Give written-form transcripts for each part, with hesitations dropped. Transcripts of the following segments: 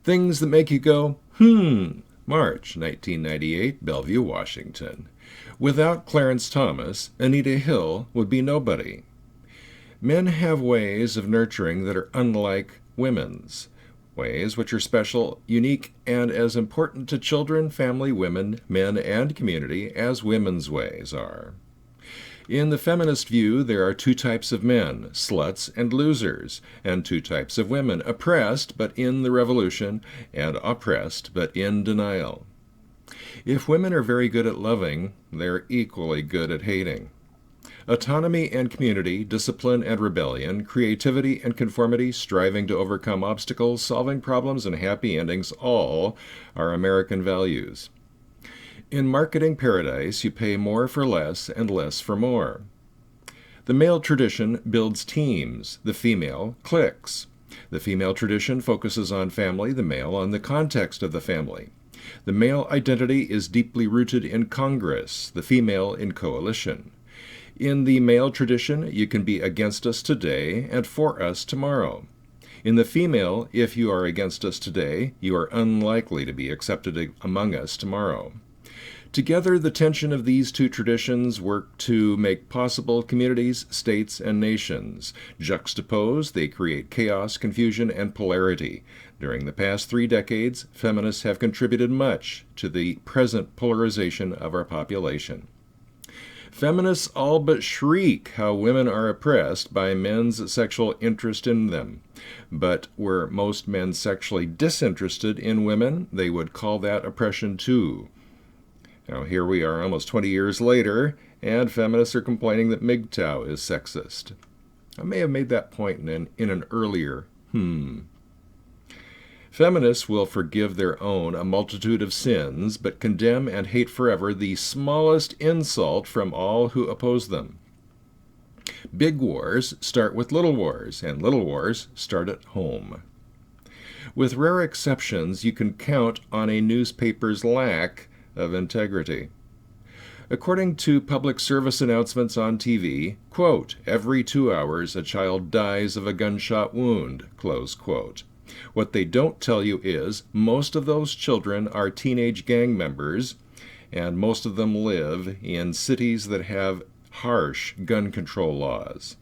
Things that make you go, March 1998, Bellevue, Washington. Without Clarence Thomas, Anita Hill would be nobody. Men have ways of nurturing that are unlike women's. Ways which are special, unique, and as important to children, family, women, men, and community as women's ways are. In the feminist view, there are two types of men, sluts and losers, and two types of women, oppressed but in the revolution, and oppressed but in denial. If women are very good at loving, they're equally good at hating. Autonomy and community, discipline and rebellion, creativity and conformity, striving to overcome obstacles, solving problems, and happy endings all are American values. In marketing paradise, you pay more for less and less for more. The male tradition builds teams, the female cliques. The female tradition focuses on family, the male on the context of the family. The male identity is deeply rooted in Congress, the female in coalition. In the male tradition, you can be against us today and for us tomorrow. In the female, if you are against us today, you are unlikely to be accepted among us tomorrow. Together, the tension of these two traditions work to make possible communities, states, and nations. Juxtaposed, they create chaos, confusion, and polarity. During the past 3 decades, feminists have contributed much to the present polarization of our population. Feminists all but shriek how women are oppressed by men's sexual interest in them. But were most men sexually disinterested in women, they would call that oppression too. Now here we are almost 20 years later, and feminists are complaining that MGTOW is sexist. I may have made that point in an earlier Feminists will forgive their own a multitude of sins, but condemn and hate forever the smallest insult from all who oppose them. Big wars start with little wars, and little wars start at home. With rare exceptions, you can count on a newspaper's lack of integrity. According to public service announcements on TV, quote, every 2 hours a child dies of a gunshot wound, close quote. What they don't tell you is most of those children are teenage gang members, and most of them live in cities that have harsh gun control laws.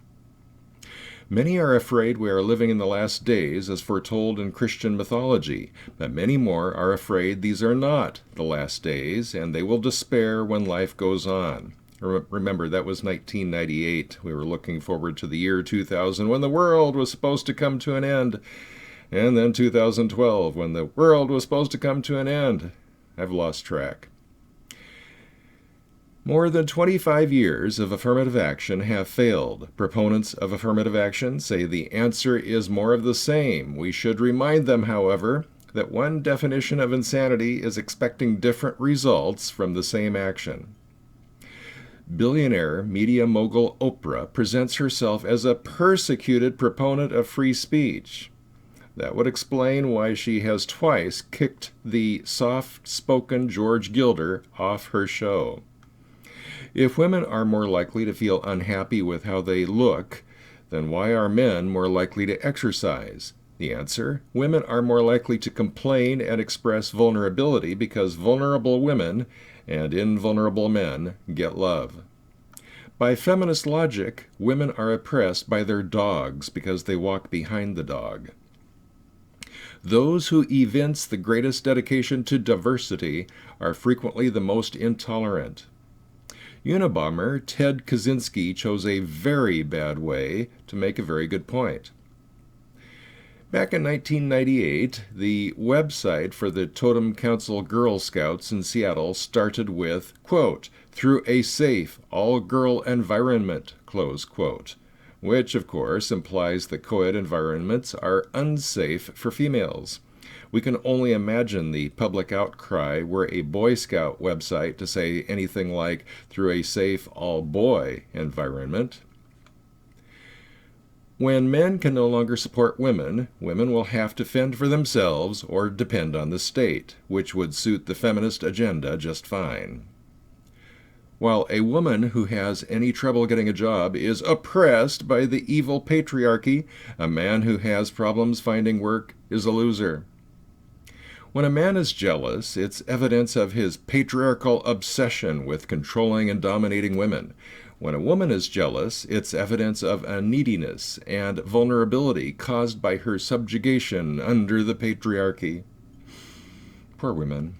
Many are afraid we are living in the last days as foretold in Christian mythology, but many more are afraid these are not the last days, and they will despair when life goes on. Remember, that was 1998. We were looking forward to the year 2000 when the world was supposed to come to an end. And then 2012, when the world was supposed to come to an end. I've lost track. More than 25 years of affirmative action have failed. Proponents of affirmative action say the answer is more of the same. We should remind them, however, that one definition of insanity is expecting different results from the same action. Billionaire media mogul Oprah presents herself as a persecuted proponent of free speech. That would explain why she has twice kicked the soft-spoken George Gilder off her show. If women are more likely to feel unhappy with how they look, then why are men more likely to exercise? The answer, women are more likely to complain and express vulnerability because vulnerable women and invulnerable men get love. By feminist logic, women are oppressed by their dogs because they walk behind the dog. Those who evince the greatest dedication to diversity are frequently the most intolerant. Unabomber Ted Kaczynski chose a very bad way to make a very good point. Back in 1998, the website for the Totem Council Girl Scouts in Seattle started with, quote, through a safe, all-girl environment, close quote, which, of course, implies that co-ed environments are unsafe for females. We can only imagine the public outcry were a Boy Scout website to say anything like, through a safe, all-boy environment. When men can no longer support women, women will have to fend for themselves or depend on the state, which would suit the feminist agenda just fine. While a woman who has any trouble getting a job is oppressed by the evil patriarchy, a man who has problems finding work is a loser. When a man is jealous, it's evidence of his patriarchal obsession with controlling and dominating women. When a woman is jealous, it's evidence of a neediness and vulnerability caused by her subjugation under the patriarchy. Poor women.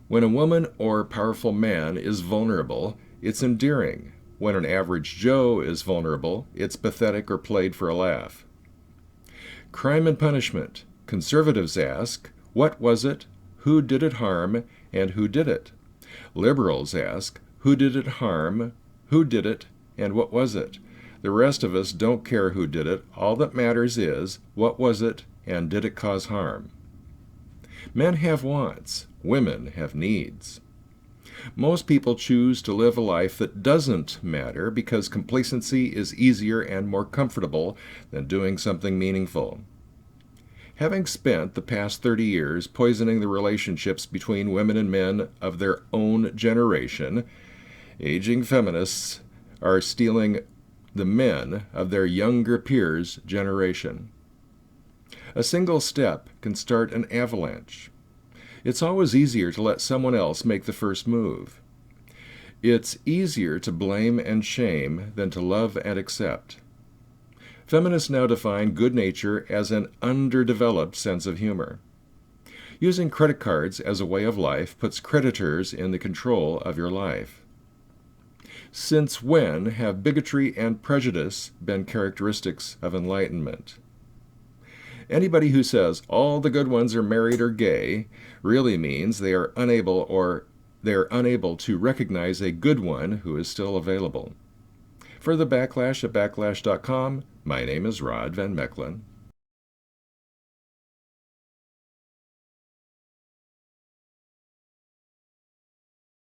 When a woman or powerful man is vulnerable, it's endearing. When an average Joe is vulnerable, it's pathetic or played for a laugh. Crime and punishment. Conservatives ask, what was it, who did it harm, and who did it? Liberals ask, who did it harm, who did it, and what was it? The rest of us don't care who did it. All that matters is, what was it, and did it cause harm? Men have wants. Women have needs. Most people choose to live a life that doesn't matter because complacency is easier and more comfortable than doing something meaningful. Having spent the past 30 years poisoning the relationships between women and men of their own generation, aging feminists are stealing the men of their younger peers' generation. A single step can start an avalanche. It's always easier to let someone else make the first move. It's easier to blame and shame than to love and accept. Feminists now define good nature as an underdeveloped sense of humor. Using credit cards as a way of life puts creditors in the control of your life. Since when have bigotry and prejudice been characteristics of enlightenment? Anybody who says all the good ones are married or gay really means they are unable to recognize a good one who is still available. For the Backlash at Backlash.com, my name is Rod Van Mechelen.